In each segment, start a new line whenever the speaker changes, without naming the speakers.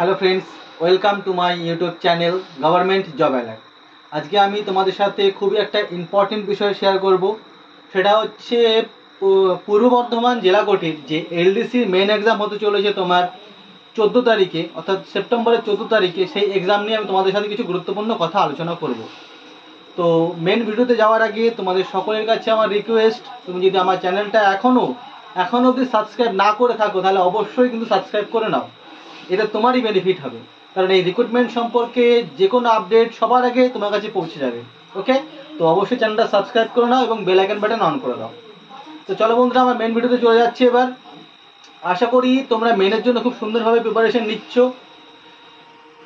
Hello friends, welcome to my YouTube channel government job alert. আজকে আমি তোমাদের সাথে খুবই একটা ইম্পর্টেন্ট বিষয় শেয়ার করব। সেটা হচ্ছে পূর্ব বর্ধমান জেলা কোর্টের যে এলডিসি মেন এক্সাম হতে চলেছে তোমার 14 তারিখে, অর্থাৎ সেপ্টেম্বরের 14 তারিখে। সেই এক্সাম নিয়ে আমি তোমাদের সাথে কিছু গুরুত্বপূর্ণ কথা আলোচনা করব। তো মেন ভিডিওতে যাওয়ার আগে তোমাদের সকলের কাছে আমার রিকোয়েস্ট, তুমি যদি আমার চ্যানেলটা এখনও অবধি সাবস্ক্রাইব না করে থাকো তাহলে অবশ্যই কিন্তু সাবস্ক্রাইব করে নাও। এটা তোমারই বেনিফিট হবে, কারণ এই রিক্রুটমেন্ট সম্পর্কে যে কোনো আপডেট সবার আগে তোমার কাছে পৌঁছে যাবে। ওকে, তো অবশ্যই চ্যানেলটা সাবস্ক্রাইব করে নাও এবং বেল আইকন বাটন অন করে দাও। তো চলো বন্ধুরা, আমার মেন ভিডিওতে চলে যাচ্ছি এবার। আশা করি তোমরা মেনের জন্য খুব সুন্দরভাবে প্রিপারেশন নিচ্ছ।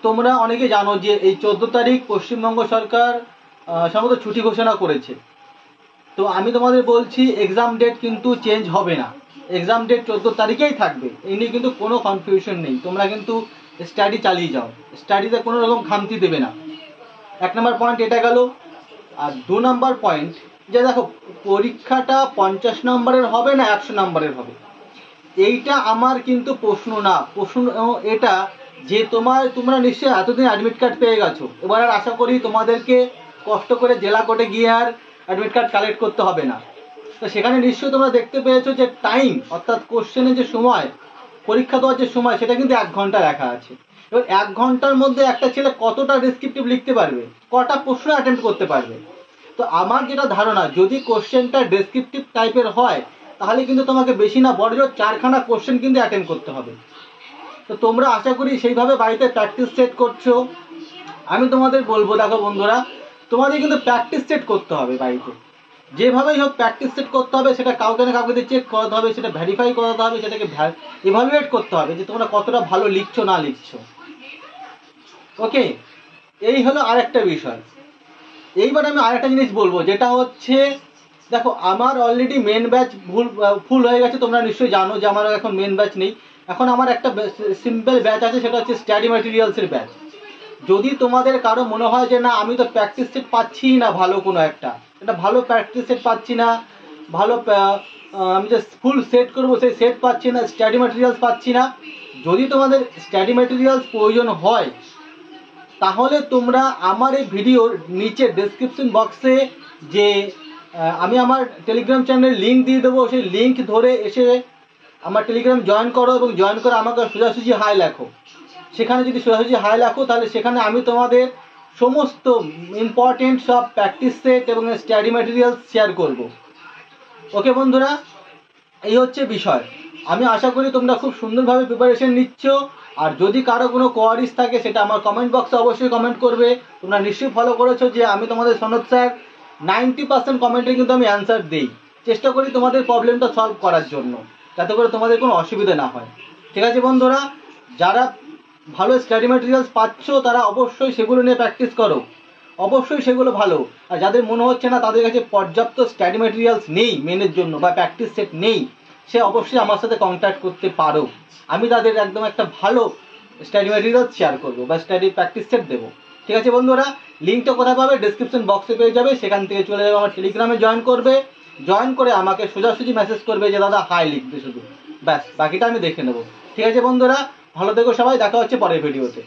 তোমরা অনেকে জানো যে এই 14 তারিখ পশ্চিমবঙ্গ সরকার সম্ভবত ছুটি ঘোষণা করেছে। তো আমি তোমাদের বলছি, এক্সাম ডেট কিন্তু চেঞ্জ হবে না, এক্সাম ডেট 14 তারিখেই থাকবে। এই নিয়ে কিন্তু কোনো কনফিউশন নেই। তোমরা কিন্তু স্টাডি চালিয়ে যাও, স্টাডিতে কোনো রকম খামতি দেবে না। 1 নম্বর পয়েন্ট এটা গেল। আর 2 নম্বর পয়েন্ট, যে দেখো পরীক্ষাটা 50 নম্বরের হবে না 100 নম্বরের হবে, এইটা আমার কিন্তু প্রশ্ন না। প্রশ্ন এটা যে তোমরা নিশ্চয়ই এতদিন অ্যাডমিট কার্ড পেয়ে গেছো। এবার আর আশা করি তোমাদেরকে কষ্ট করে জেলা কোর্টে গিয়ে আর অ্যাডমিট কার্ড কালেক্ট করতে হবে না। তো সেখানে নিশ্চয়ই তোমরা দেখতে পেয়েছো যে টাইম, অর্থাৎ কোশ্চেনের যে সময়, পরীক্ষা দেওয়ার যে সময়, সেটা কিন্তু 1 ঘন্টা লেখা আছে। এবার 1 ঘন্টার মধ্যে একটা ছেলে কতটা ডেসক্রিপটিভ লিখতে পারবে, কটা প্রশ্ন অ্যাটেম্প করতে পারবে? তো আমার যেটা ধারণা, যদি কোশ্চেনটা ডেসক্রিপটিভ টাইপের হয় তাহলে কিন্তু তোমাকে বেশি না বড় জোর 4খানা কোশ্চেন কিন্তু অ্যাটেন্ড করতে হবে। তো তোমরা আশা করি সেইভাবে বাড়িতে প্র্যাকটিস সেট করছো। আমি তোমাদের বলবো, দেখো বন্ধুরা, তোমাদের কিন্তু প্র্যাকটিস সেট করতে হবে বাড়িতে। যেভাবেই হোক প্র্যাকটিস সেট করতে হবে। সেটা কাউকে না কাউকে চেক করাতে হবে, সেটা ভেরিফাই করাতে হবে, সেটাকে ইভালুয়েট করতে হবে যে তোমরা কতটা ভালো লিখছো না লিখছো। ওকে, এই হলো আরেকটা বিষয়। এইবার আমি আরেকটা জিনিস বলবো, যেটা হচ্ছে, দেখো আমার অলরেডি মেন ব্যাচ ফুল হয়ে গেছে। তোমরা নিশ্চয়ই জানো যে আমার এখন মেন ব্যাচ নেই। এখন আমার একটা সিম্পল ব্যাচ আছে, সেটা হচ্ছে স্টাডি ম্যাটেরিয়ালসের ব্যাচ। যদি তোমাদের কারো মনে হয় যে না, আমি তো প্র্যাকটিস সেট পাচ্ছি না, ভালো কোনো একটা ভালো প্র্যাকটিস সেট পাচ্ছি না, ভালো আমি যে ফুল সেট করবো সেই সেট পাচ্ছি না, স্টাডি ম্যাটেরিয়ালস পাচ্ছি না, যদি তোমাদের স্টাডি ম্যাটেরিয়ালস প্রয়োজন হয় তাহলে তোমরা আমার এই ভিডিওর নিচে ডেসক্রিপশন বক্সে যে আমি আমার টেলিগ্রাম চ্যানেলের লিঙ্ক দিয়ে দেবো, সেই লিঙ্ক ধরে এসে আমার টেলিগ্রাম জয়েন করো এবং জয়েন করে আমাকে সোজাসুজি হাই লেখো। সেখানে যদি সোজাসুজি হাই লেখো তাহলে সেখানে আমি তোমাদের সমস্ত ইম্পর্টেন্ট সব প্র্যাকটিস সেট এবং স্টাডি ম্যাটেরিয়ালস শেয়ার করব। ওকে বন্ধুরা, এই হচ্ছে বিষয়। আমি আশা করি তোমরা খুব সুন্দরভাবে প্রিপারেশন নিচ্ছ। আর যদি কারো কোনো কোয়ারিজ থাকে সেটা আমার কমেন্ট বক্সে অবশ্যই কমেন্ট করবে। তোমরা নিশ্চয়ই ফলো করেছো যে আমি তোমাদের সনদ স্যার 90% কমেন্টে কিন্তু আমি অ্যান্সার দিই। চেষ্টা করি তোমাদের প্রবলেমটা সলভ করার জন্য, যাতে করে তোমাদের কোনো অসুবিধা না হয়। ঠিক আছে বন্ধুরা, যারা ভালো স্টাডি ম্যাটেরিয়ালস পাচ্ছ তারা অবশ্যই সেগুলো নিয়ে প্র্যাকটিস করো, অবশ্যই সেগুলো ভালো। আর যাদের মনে হচ্ছে না তাদের কাছে পর্যাপ্ত স্টাডি ম্যাটেরিয়ালস নেই মেনের জন্য বা প্র্যাকটিস সেট নেই, সে অবশ্যই আমার সাথে কন্ট্যাক্ট করতে পারো। আমি তাদের একদম একটা ভালো স্টাডি ম্যাটেরিয়ালস শেয়ার করবো বা স্টাডি প্র্যাকটিস সেট দেবো। ঠিক আছে বন্ধুরা, লিঙ্কটা কোথায় পাবে? ডেসক্রিপশন বক্সে পেয়ে যাবে। সেখান থেকে চলে যাবে আমার টেলিগ্রামে জয়েন করবে। জয়েন করে আমাকে সোজাসুজি মেসেজ করবে যে দাদা হাই লিখবে শুধু, ব্যাস বাকিটা আমি দেখে নেবো। ঠিক আছে বন্ধুরা, ভালো থেকো সবাই, দেখা হচ্ছে পরের ভিডিওতে।